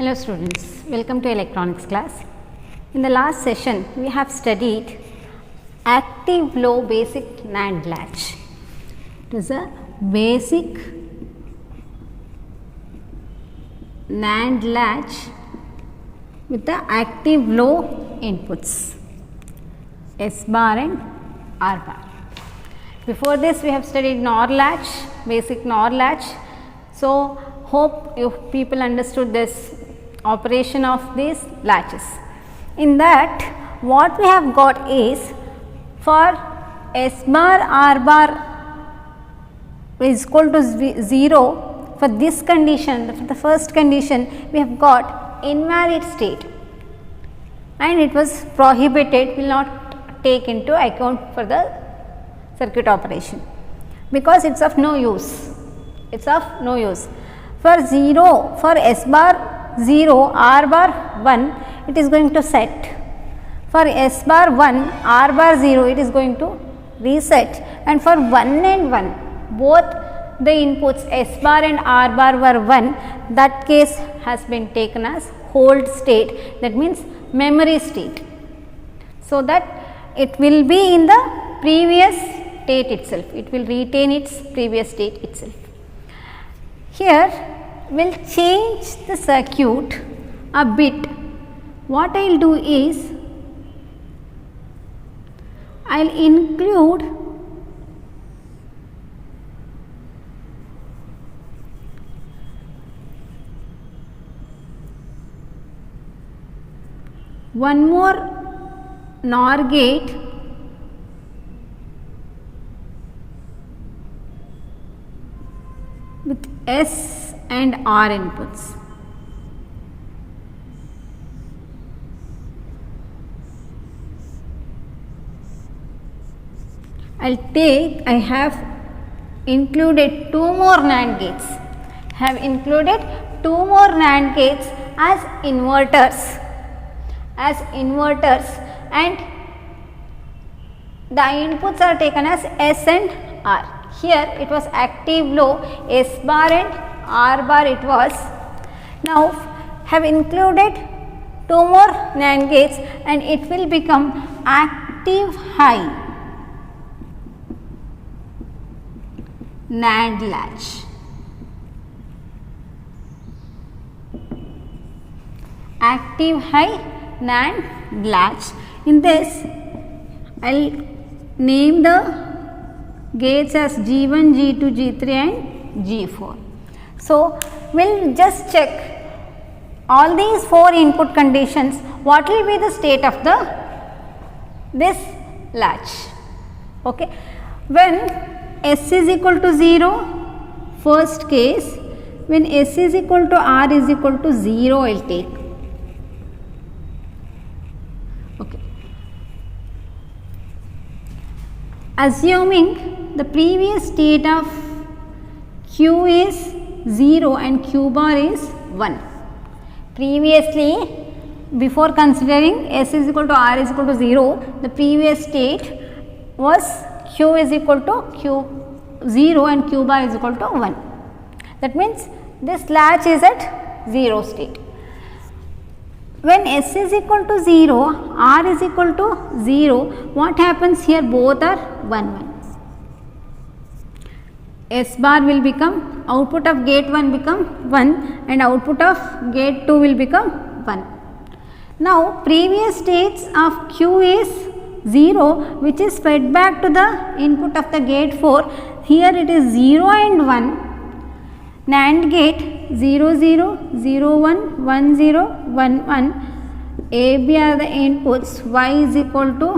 Hello students, welcome to electronics class. In the last session we have studied active low basic NAND latch. It is a basic NAND latch with the active low inputs S bar and R bar. Before this we have studied NOR latch, basic NOR latch. So hope you people understood this operation of these latches. In that what we have got is for S bar R bar is equal to 0, for this condition, for the first condition we have got invalid state and it was prohibited, will not take into account for the circuit operation because it is of no use. It is of no use. For 0, for S bar 0, R bar 1, it is going to set. For S bar 1, R bar 0, it is going to reset. And for 1 and 1, both the inputs S bar and R bar were 1, that case has been taken as hold state, that means memory state. So that it will be in the previous state itself, it will retain its previous state itself. Here we will change the circuit a bit. What I will do is, I will include one more NOR gate with S and R inputs. I have included 2 more NAND gates. Have included 2 more NAND gates as inverters. And the inputs are taken as S and R. Here it was active low, S bar and R bar it was. Now have included 2 more NAND gates and it will become active high NAND latch. Active high NAND latch. In this I will name the gates as G1, G2, G3 and G4. So we will just check all these 4 input conditions, what will be the state of this latch. Okay. When S is equal to 0, first case, when S is equal to R is equal to 0 I will take. Okay. Assuming the previous state of Q is 0 and Q bar is 1. Previously, before considering S is equal to R is equal to 0, the previous state was Q is equal to Q 0 and Q bar is equal to 1. That means this latch is at 0 state. When S is equal to 0, R is equal to 0, what happens here? Both are 1 1. S bar will become, output of gate 1 become 1 and output of gate 2 will become 1. Now previous states of Q is 0 which is fed back to the input of the gate 4. Here it is 0 and 1. NAND gate 0 0, 0 1, 1 0, 1 1. AB are the inputs, Y is equal to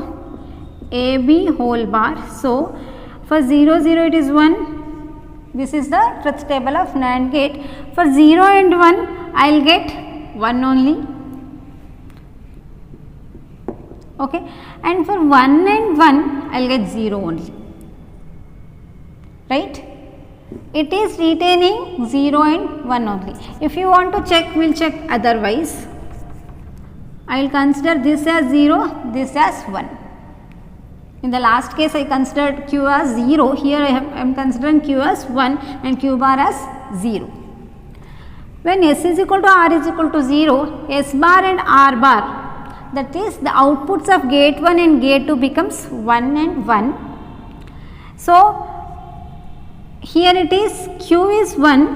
AB whole bar. So for 0 0 it is 1. This is the truth table of NAND gate. For 0 and 1 I will get 1 only. Okay. And for 1 and 1 I will get 0 only. Right. It is retaining 0 and 1 only. If you want to check, we will check otherwise. I will consider this as 0, this as 1. In the last case I considered Q as 0, here I am considering Q as 1 and Q bar as 0. When S is equal to R is equal to 0, S bar and R bar, that is the outputs of gate 1 and gate 2 becomes 1 and 1. So, here it is Q is 1,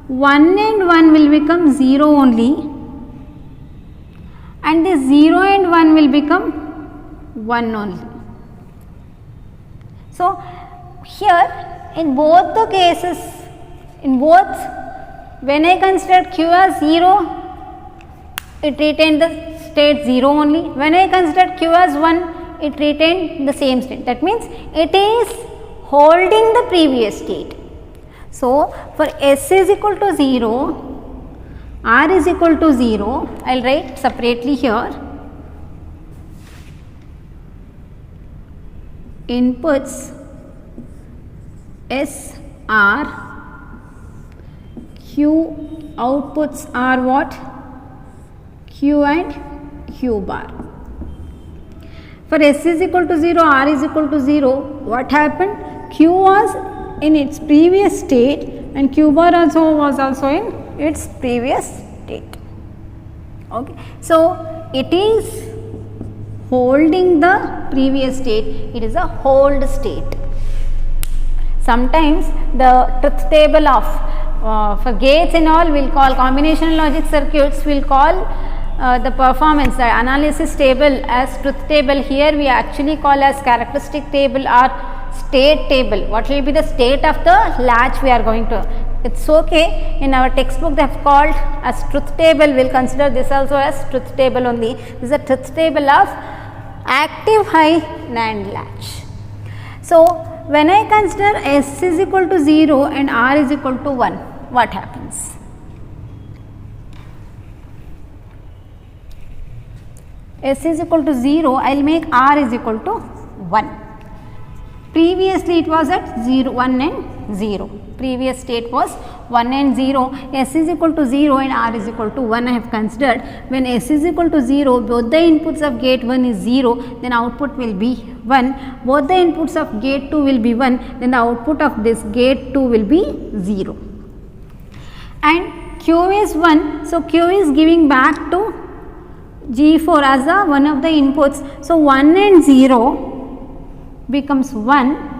1 and 1 will become 0 only, and this 0 and 1 will become 1 only. So, here in both the cases, when I consider Q as 0, it retained the state 0 only. When I consider Q as 1, it retained the same state. That means it is holding the previous state. So, for S is equal to 0, R is equal to 0, I will write separately here. Inputs S R, Q outputs are what? Q and Q bar. For S is equal to 0, R is equal to 0, what happened? Q was in its previous state and Q bar was also in its previous state. Okay. So, it is holding the previous state, it is a hold state. Sometimes the truth table of for gates and all we will call combinational logic circuits, we will call the performance, the analysis table as truth table. Here we actually call as characteristic table or state table. What will be the state of the latch we are going to? It's okay. In our textbook they have called as truth table. We will consider this also as truth table only. This is a truth table of active high NAND latch. So, when I consider S is equal to 0 and R is equal to 1, what happens? S is equal to 0, I will make R is equal to 1. Previously it was at 0, 1 and 0. Previous state was 1 and 0. S is equal to 0 and R is equal to 1 I have considered. When S is equal to 0, both the inputs of gate 1 is 0, then output will be 1. Both the inputs of gate 2 will be 1, then the output of this gate 2 will be 0. And Q is 1, so Q is giving back to G4 as a one of the inputs. So, 1 and 0 becomes 1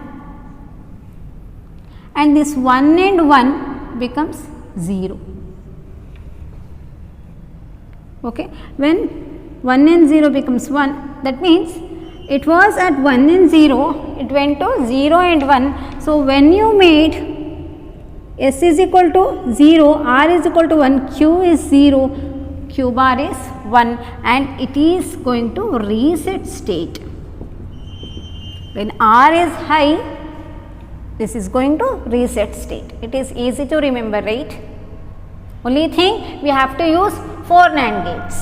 and this 1 and 1 becomes 0. Okay. When 1 and 0 becomes 1, that means it was at 1 and 0, it went to 0 and 1. So, when you made S is equal to 0, R is equal to 1, Q is 0, Q bar is 1 and it is going to reset state. When R is high, this is going to reset state. It is easy to remember, right? Only thing we have to use 4 NAND gates.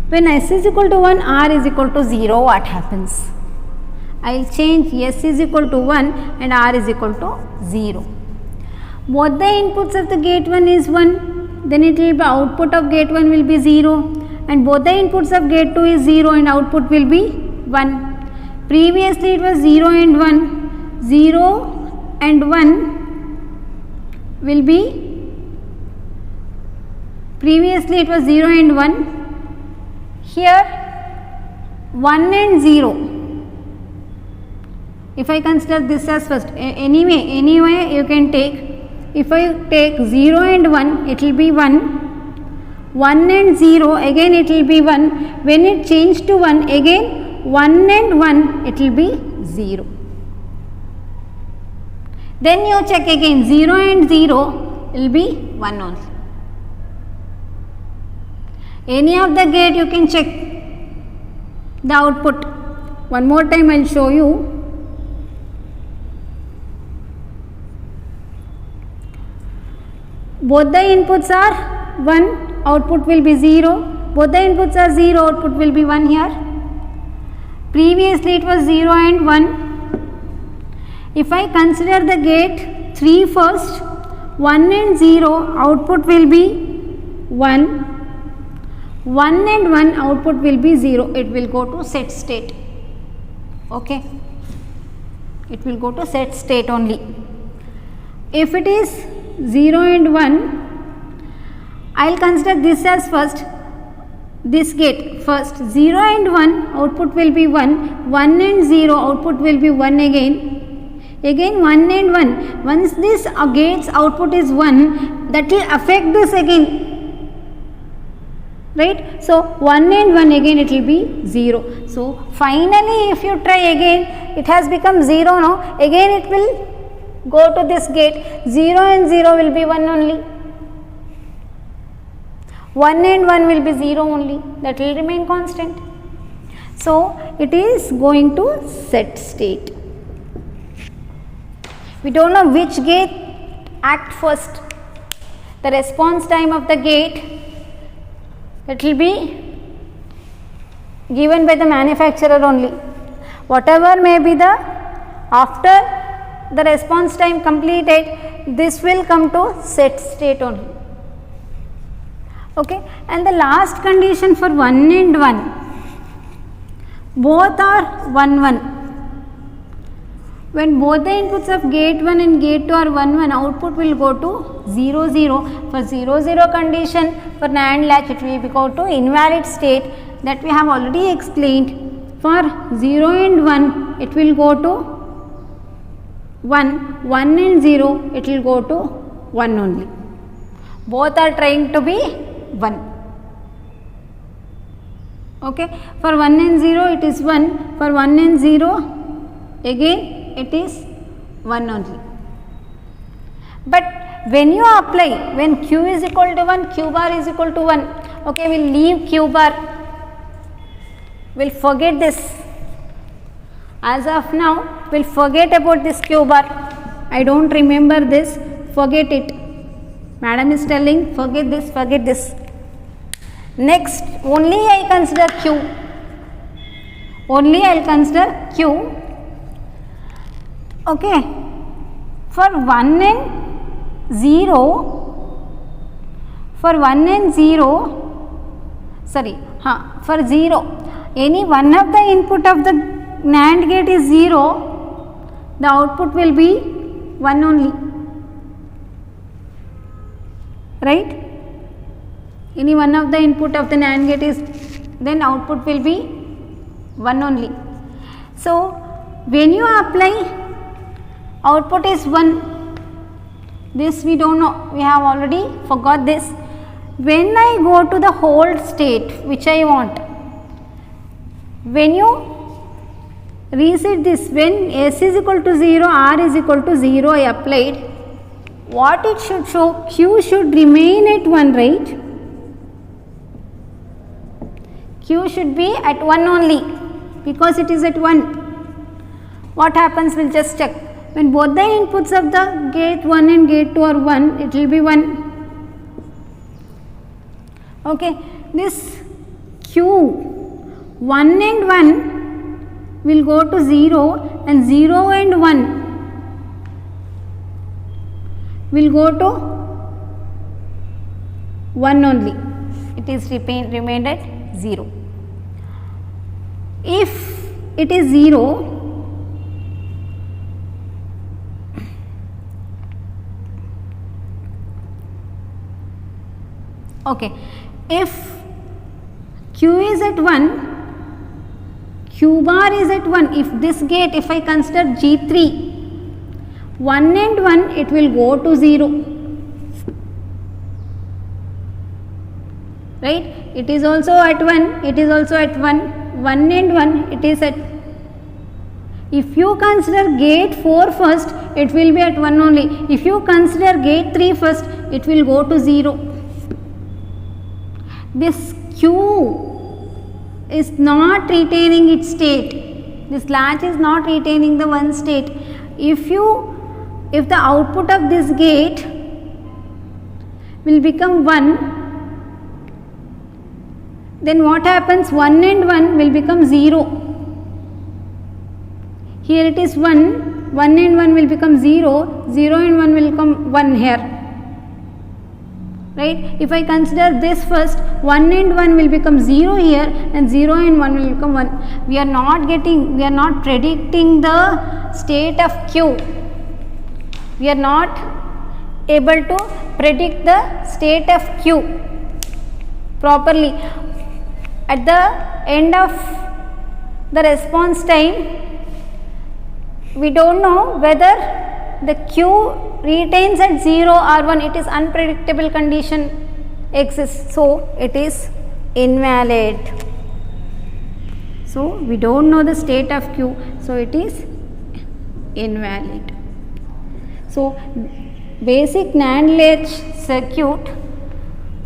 When S is equal to 1, R is equal to 0, what happens? I will change S is equal to 1 and R is equal to 0. Both the inputs of the gate 1 is 1, then it will be output of gate 1 will be 0 and both the inputs of gate 2 is 0 and output will be 1. Previously it was 0 and 1, 0 and 1 will be, previously it was 0 and 1, here 1 and 0. If I consider this as first, anyway you can take, if I take 0 and 1, it will be 1, 1 and 0, again it will be 1, when it changed to 1, again 1 and 1, it will be 0. Then you check again, 0 and 0 will be 1 only. Any of the gate you can check the output. One more time I will show you. Both the inputs are 1, output will be 0. Both the inputs are 0, output will be 1 here. Previously it was 0 and 1. If I consider the gate 3 first, 1 and 0, output will be 1. 1 and 1, output will be 0. It will go to set state. Okay. It will go to set state only. If it is 0 and 1, I will consider this as first, this gate first. 0 and 1 output will be 1, 1 and 0 output will be 1 again 1 and 1. Once this gate's output is 1, that will affect this again, right? So 1 and 1 again it will be 0. So finally if you try again, it has become 0 now, again it will go to this gate, 0 and 0 will be 1 only, 1 and 1 will be 0 only, that will remain constant. So it is going to set state. We don't know which gate act first. The response time of the gate, it will be given by the manufacturer only. Whatever may be the, after the response time completed, this will come to set state only. Okay, and the last condition for 1 and 1, both are 1 1. When both the inputs of gate 1 and gate 2 are 1 1, output will go to 0 0. For 0 0 condition for NAND latch, it will go to invalid state, that we have already explained. For 0 and 1, it will go to 1, 1 and 0, it will go to 1 only. Both are trying to be 1. Okay, for 1 and 0 it is 1, for 1 and 0 again it is 1 only. But when you apply, when q is equal to 1, q bar is equal to 1, okay, we will leave q bar, we will forget this. As of now, we will forget about this q bar. I don't remember this, forget it. Madam is telling, forget this, forget this. Next, only I consider q. Only I will consider q. Okay, for 1 and 0, for 1 and 0, sorry, for 0, any one of the input of the NAND gate is 0, the output will be 1 only, right? Any one of the input of the NAND gate is, then output will be 1 only. So when you apply, output is 1, this we don't know, we have already forgot this. When I go to the hold state which I want, when you reset this, when S is equal to 0, R is equal to 0 I applied, what it should show, Q should remain at 1, right? Q should be at 1 only, because it is at 1. What happens, we will just check. When both the inputs of the gate 1 and gate 2 are 1, it will be 1. Okay, this Q 1 and 1 will go to 0, and 0 and 1 will go to 1 only. It is remained at 0. If it is 0, okay, if Q is at 1, Q bar is at 1, if this gate, if I consider G3, 1 and 1, it will go to 0, right? It is also at 1, it is also at 1, 1 and 1, it is at, if you consider gate 4 first, it will be at 1 only. If you consider gate 3 first, it will go to 0. This Q is not retaining its state. This latch is not retaining the one state. If the output of this gate will become 1, then what happens? 1 and 1 will become 0. Here it is 1, 1 and 1 will become 0, 0 and 1 will become 1 here. Right? If I consider this first, 1 and 1 will become 0 here, and 0 and 1 will become 1. We are not predicting the state of Q. We are not able to predict the state of Q properly. At the end of the response time, we don't know whether the Q retains at 0 or 1. It is unpredictable condition exists, so it is invalid. So we don't know the state of Q, so it is invalid. So basic NAND latch circuit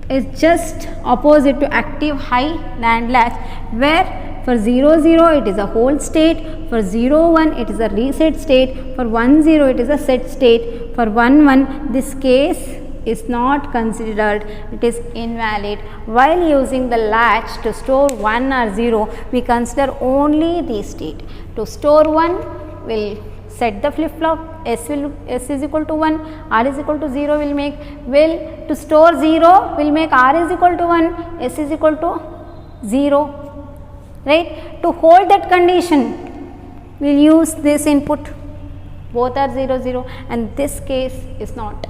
is just opposite to active high NAND latch, where for 0 0 it is a hold state, for 0 1 it is a reset state, for 1 0 it is a set state, for 1 1 this case is not considered, it is invalid. While using the latch to store 1 or 0, we consider only the state. To store 1 will set the flip flop, S is equal to 1, R is equal to 0 will to store 0 will make R is equal to 1, S is equal to 0, right. To hold that condition, we will use this input, both are 0 0, and this case is not.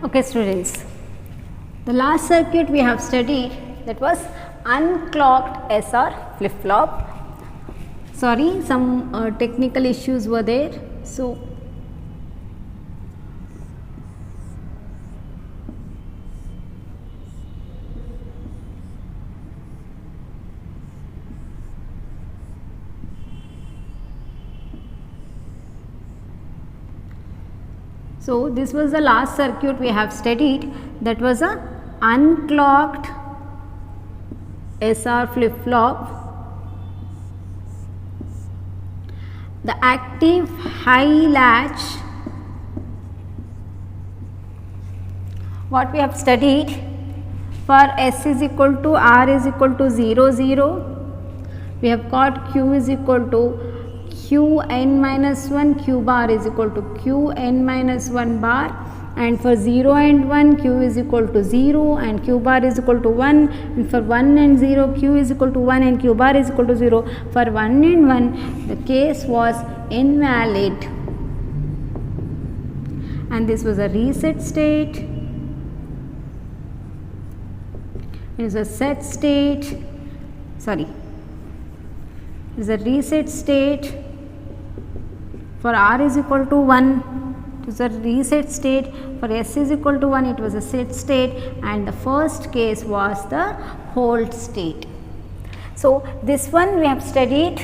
Okay students, the last circuit we have studied, that was unclocked SR flip flop. Sorry, some technical issues were there. So this was the last circuit we have studied, that was a unclocked SR flip flop. The active high latch, what we have studied, for S is equal to R is equal to 0 0, we have got Q is equal to Qn minus 1, Q bar is equal to Qn minus 1 bar, and for 0 and 1 Q is equal to 0 and Q bar is equal to 1, and for 1 and 0 Q is equal to 1 and Q bar is equal to 0. For 1 and 1 the case was invalid, and this was a reset state, it is a set state, sorry, it is a reset state. For R is equal to 1, it was a reset state. For S is equal to 1, it was a set state, and the first case was the hold state. So this one we have studied.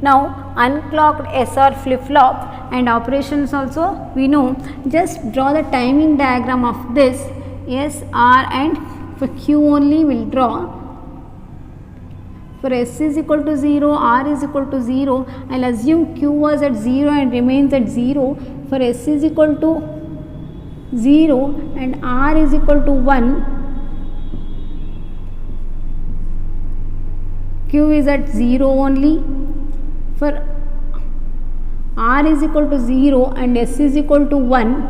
Now unclocked SR flip flop and operations also we know. Just draw the timing diagram of this. S, R, and for Q only we will draw. For S is equal to 0, R is equal to 0, I will assume Q was at 0 and remains at 0. For S is equal to 0 and R is equal to 1, Q is at 0 only. For R is equal to 0 and S is equal to 1,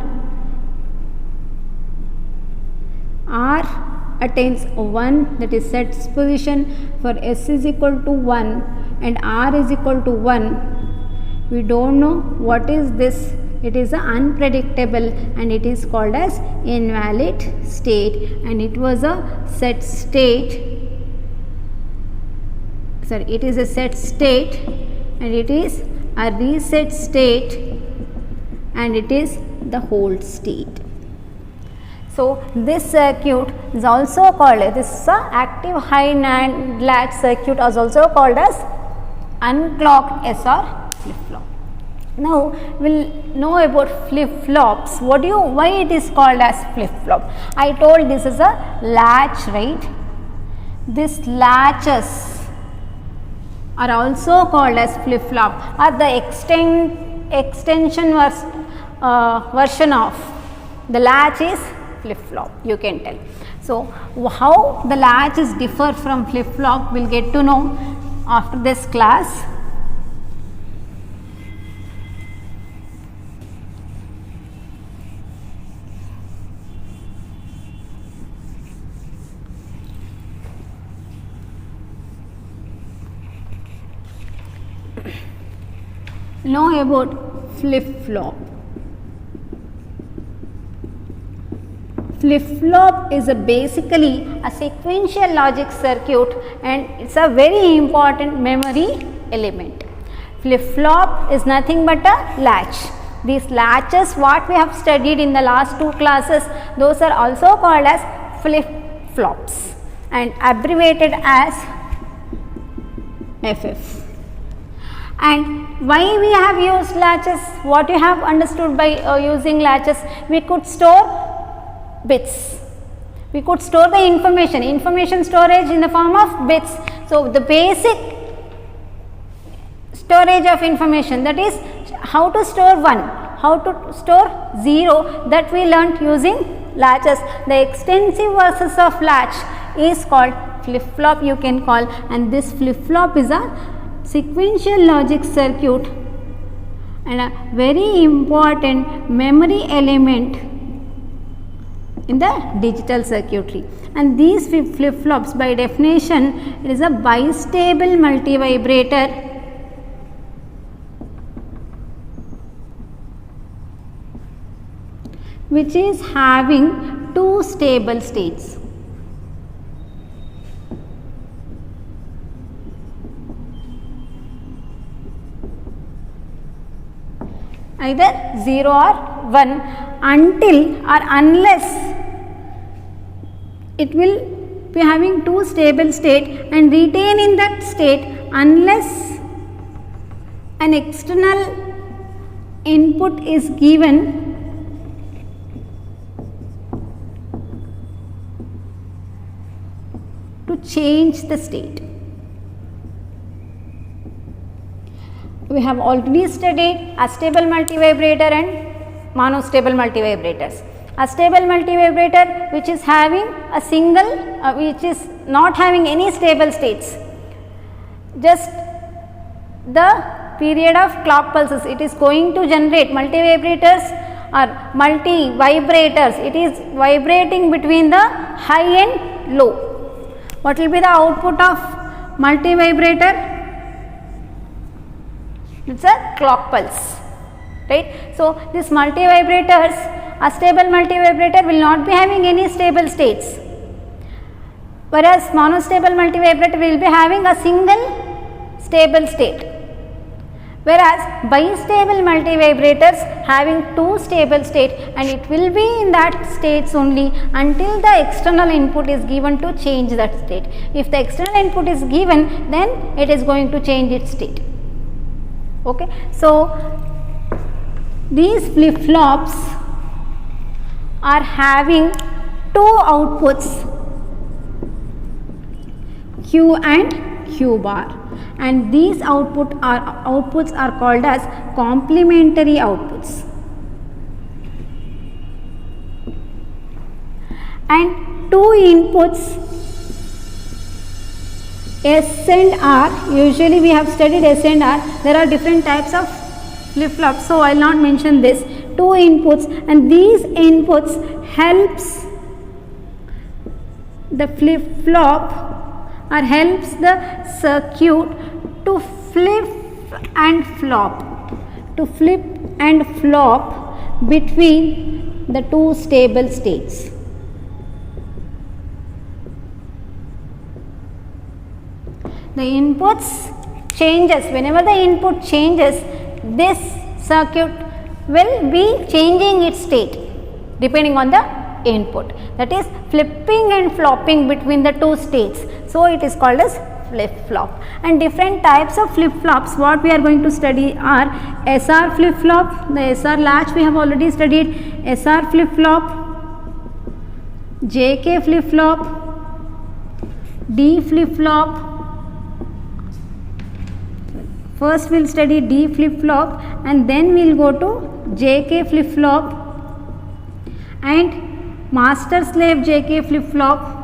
R attains 1, that is sets position. For S is equal to 1 and R is equal to 1, we don't know what is this, it is unpredictable and it is called as invalid state, and it was a set state, sorry, it is a set state and it is a reset state and it is the hold state. So this circuit is also called, this active high NAND latch circuit is also called as unclocked SR flip flop. Now we will know about flip flops. Why it is called as flip flop? I told this is a latch, right? This latches are also called as flip flop, or the extension version of the latch is flip flop, you can tell. So how the latches differ from flip flop we will get to know after this class. know about flip-flop. Flip-flop is basically a sequential logic circuit and it's a very important memory element. Flip-flop is nothing but a latch. These latches what we have studied in the last two classes, those are also called as flip-flops and abbreviated as FF. And why we have used latches? What you have understood by using latches? We could store bits. We could store the information storage in the form of bits. So, the basic storage of information, that is how to store 1, how to store 0, that we learnt using latches. The extensive versus of latch is called flip-flop you can call, and this flip-flop is a sequential logic circuit and a very important memory element in the digital circuitry. And these flip-flops by definition, it is a bistable multivibrator which is having two stable states. Either 0 or 1 until or unless it will be having two stable state and retain in that state unless an external input is given to change the state. We have already studied astable multivibrator and monostable multivibrators. A stable multivibrator which is having a single which is not having any stable states, just the period of clock pulses it is going to generate. Multivibrators or multi-vibrators, it is vibrating between the high and low. What will be the output of multivibrator? It's a clock pulse, right. So, these multivibrators, a stable multivibrator will not be having any stable states, whereas monostable multivibrator will be having a single stable state, whereas bistable multivibrators having two stable state and it will be in that states only until the external input is given to change that state. If the external input is given, then it is going to change its state. Okay. So, these flip-flops are having two outputs, Q and Q bar, and these outputs are called as complementary outputs. And two inputs S and R, usually we have studied S and R, there are different types of flip-flops, so I will not mention this. Two inputs, and these inputs helps the flip-flop or helps the circuit to flip and flop between the two stable states. The inputs changes, whenever the input changes, this circuit will be changing its state depending on the input, that is flipping and flopping between the two states. So, it is called as flip-flop. And different types of flip-flops what we are going to study are SR flip-flop, the SR latch we have already studied, SR flip-flop, JK flip-flop, D flip-flop. First we will study D flip-flop and then we will go to JK flip-flop and master slave JK flip-flop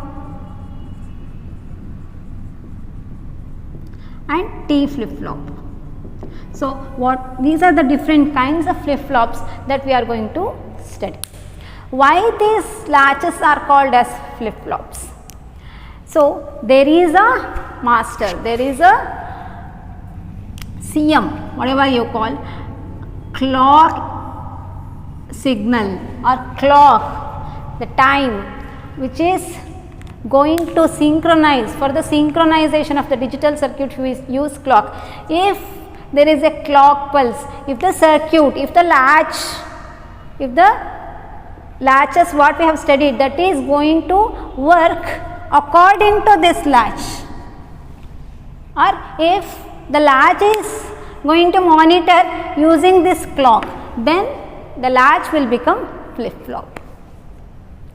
and T flip-flop. So, these are the different kinds of flip-flops that we are going to study. Why these latches are called as flip-flops? So, there is a master, there is a CM whatever you call, clock signal or clock, the time which is going to synchronize. For the synchronization of the digital circuit we use clock. If there is a clock pulse, if the circuit, if the latches what we have studied, that is going to work according to this latch, or if the latch is going to monitor using this clock, then the latch will become flip-flop.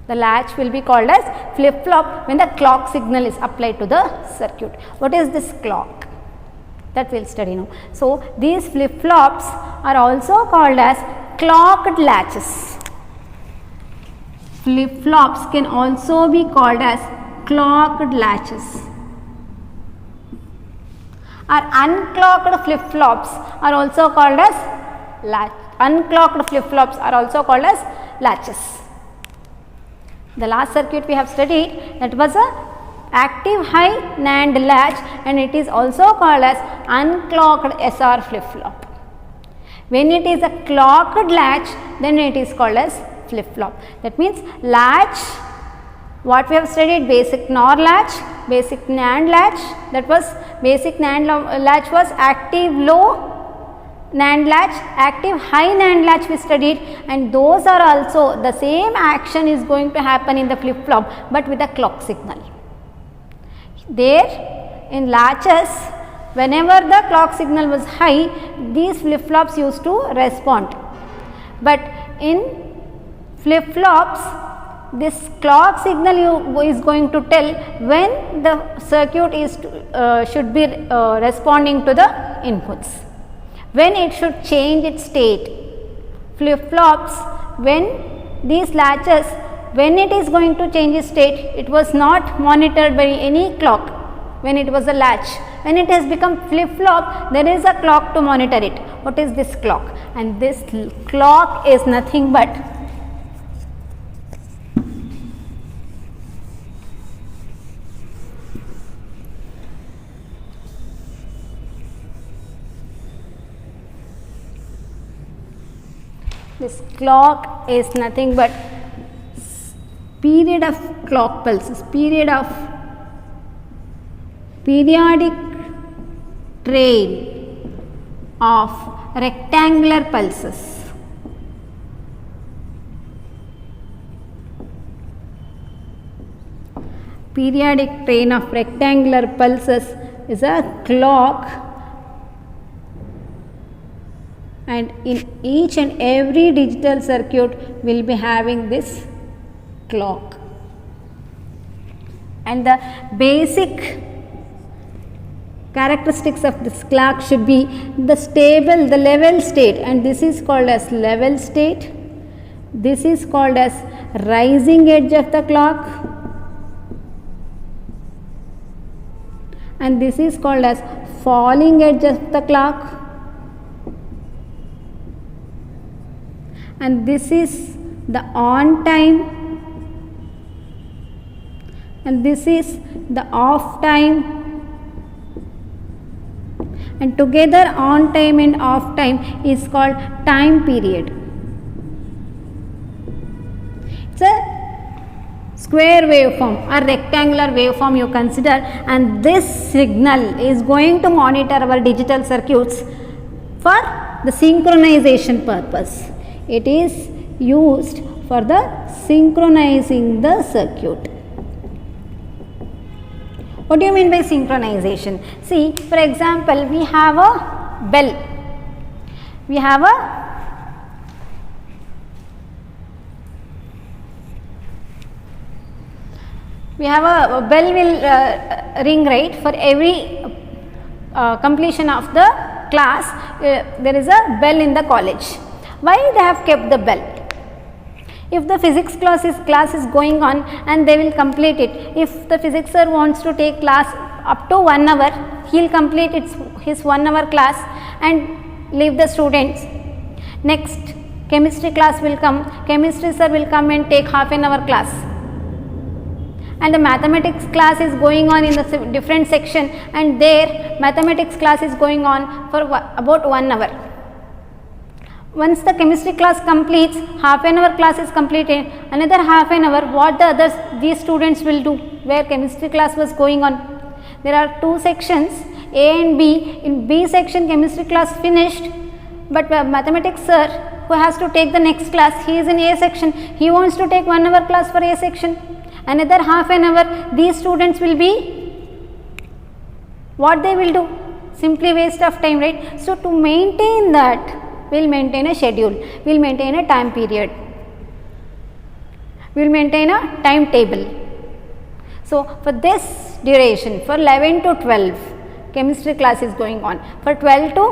The latch will be called as flip-flop when the clock signal is applied to the circuit. What is this clock? That we will study now. So, these flip-flops are also called as clocked latches. Flip-flops can also be called as clocked latches. Or unclocked flip-flops are also called as unclocked flip-flops are also called as latches. The last circuit we have studied, that was a active high NAND latch, and it is also called as unclocked SR flip-flop. When it is a clocked latch, then it is called as flip-flop. That means latch, what we have studied, basic NOR latch, basic NAND latch, that was basic NAND latch was active low NAND latch, active high NAND latch we studied, and those are also the same action is going to happen in the flip-flop, but with a clock signal. There in latches, whenever the clock signal was high, these flip-flops used to respond, but in flip-flops this clock signal is going to tell when the circuit is should be responding to the inputs, when it should change its state. Flip-flops, when these latches, when it is going to change its state, it was not monitored by any clock when it was a latch. When it has become flip-flop, there is a clock to monitor it. What is this clock? And this clock is nothing but this clock is nothing but period of clock pulses, periodic train of rectangular pulses. Periodic train of rectangular pulses is a clock, and in each and every digital circuit will be having this clock, and the basic characteristics of this clock should be the stable, the level state, and this is called as level state. This is called as rising edge of the clock, and this is called as falling edge of the clock, and this is the on time, and this is the off time, and together on time and off time is called time period. It's a square waveform or rectangular waveform you consider, and this signal is going to monitor our digital circuits for the synchronization purpose. It is used for the synchronizing the circuit. What do you mean by synchronization? See, for example, we have a bell. We have a bell will ring, right? For every completion of the class, there is a bell in the college. Why they have kept the bell? If the physics class is going on and they will complete it, if the physics sir wants to take class up to 1 hour, he will complete his 1 hour class and leave the students. Next chemistry class will come, chemistry sir will come and take half an hour class, and the mathematics class is going on in the different section, and their mathematics class is going on for about 1 hour. Once the chemistry class completes, half an hour class is completed, another half an hour what the others these students will do where chemistry class was going on. There are two sections, A and B. In B section chemistry class finished, but mathematics sir who has to take the next class, he is in A section, he wants to take 1 hour class for A section. Another half an hour these students will be, what they will do? Simply waste of time, right? So to maintain that, we will maintain a schedule, we will maintain a time period, we will maintain a timetable. So for this duration, for 11 to 12 chemistry class is going on, for 12 to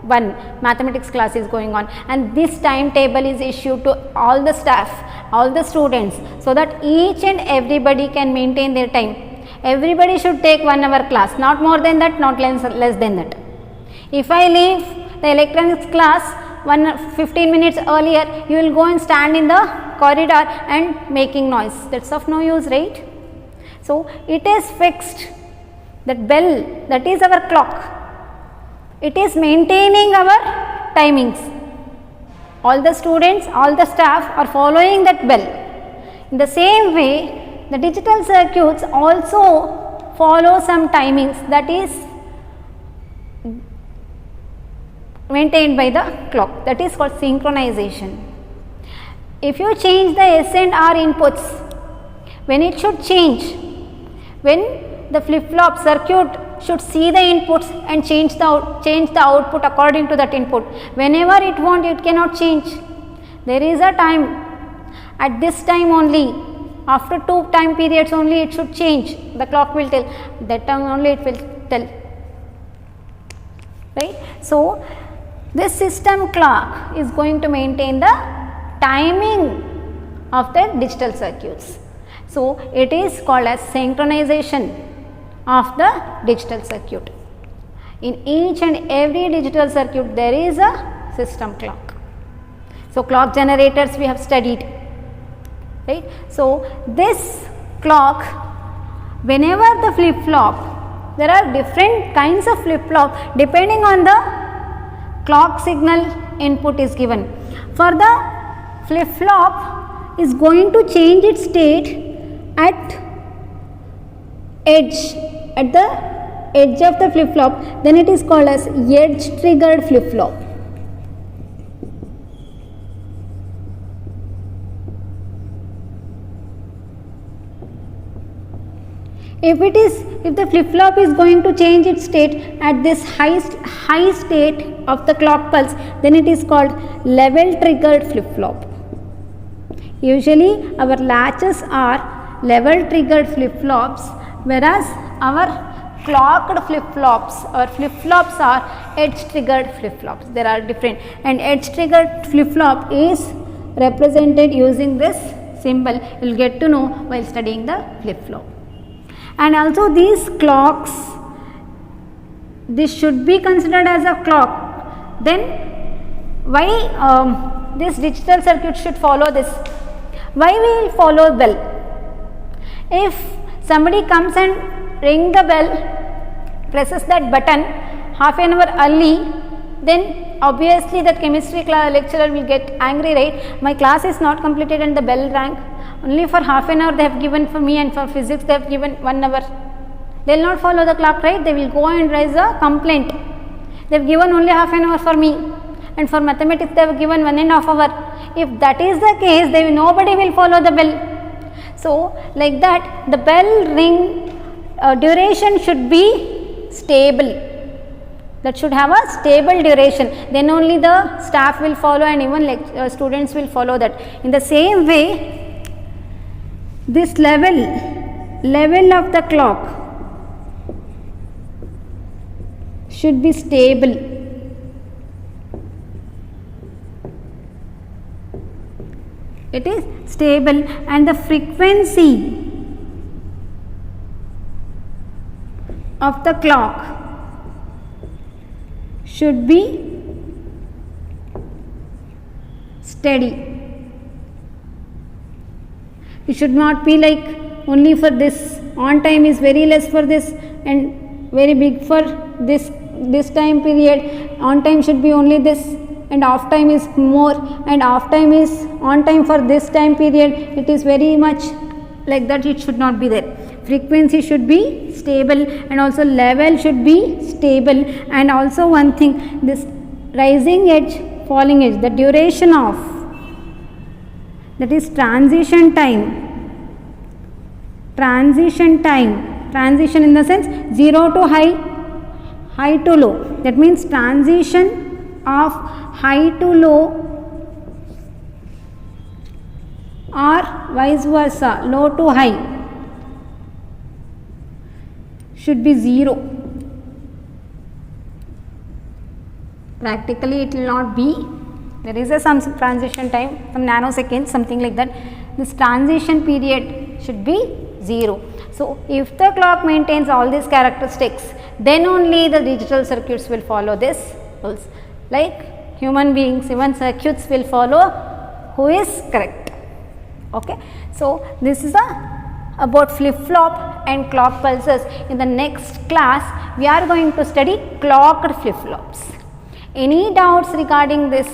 1 mathematics class is going on, and this timetable is issued to all the staff, all the students, so that each and everybody can maintain their time. Everybody should take 1 hour class, not more than that, not less than that. If I leave the electronics class 15 minutes earlier, you will go and stand in the corridor and making noise, that's of no use, right? So it is fixed, that bell, that is our clock, it is maintaining our timings. All the students, all the staff are following that bell. In the same way, the digital circuits also follow some timings, that is maintained by the clock, that is called synchronization. If you change the S and R inputs, when it should change, when the flip-flop circuit should see the inputs and change the output according to that input. Whenever it wants, it cannot change. There is a time, at this time only, after 2 time periods only it should change, the clock will tell, that time only it will tell, right? So this system clock is going to maintain the timing of the digital circuits. So it is called as synchronization of the digital circuit. In each and every digital circuit there is a system clock. So clock generators we have studied, right? So this clock, whenever the flip-flop, there are different kinds of flip-flop depending on the clock signal input is given. For the flip-flop is going to change its state at the edge of the flip-flop, then it is called as edge triggered flip-flop. If the flip-flop is going to change its state at this high state of the clock pulse, then it is called level triggered flip-flop. Usually our latches are level triggered flip-flops, whereas our clocked flip-flops or flip-flops are edge triggered flip-flops. There are different, and edge triggered flip-flop is represented using this symbol. You will get to know while studying the flip-flop. And also these clocks, this should be considered as a clock. Then why this digital circuit should follow this? Why we will follow bell? If somebody comes and ring the bell, presses that button half an hour early, then obviously that chemistry lecturer will get angry, right? My class is not completed and the bell rang. Only for half an hour they have given for me, and for physics they have given 1 hour. They will not follow the clock, right? They will go and raise a complaint. They have given only half an hour for me, and for mathematics they have given 1.5 hours. If that is the case, nobody will follow the bell. So like that, the bell ring duration should be stable. That should have a stable duration. Then only the staff will follow, and even students will follow that. In the same way, this level of the clock should be stable. It is stable, and the frequency of the clock should be steady. It should not be like only for this, on time is very less for this and very big for this time period, on time should be only this and off time is more, and off time is on time for this time period, it is very much like that. It should not be there. Frequency should be stable and also level should be stable. And also one thing, this rising edge, falling edge, the duration of, that is transition time, transition in the sense 0 to high to low, that means transition of high to low or vice versa, low to high should be 0. Practically it will not be, there is some transition time, some nanoseconds, something like that. This transition period should be 0. So if the clock maintains all these characteristics, then only the digital circuits will follow this rules. Like human beings, even circuits will follow who is correct. Okay. So this is about flip-flop and clock pulses. In the next class, we are going to study clocked flip-flops. Any doubts regarding this,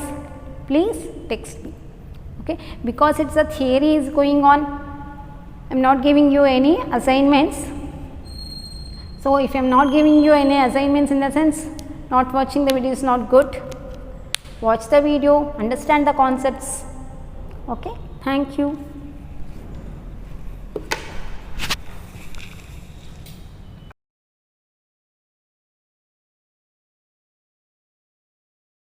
please text me. Okay, because it's a theory is going on. I am not giving you any assignments. So if I am not giving you any assignments, in the sense not watching the video is not good. Watch the video, understand the concepts. Okay, thank you.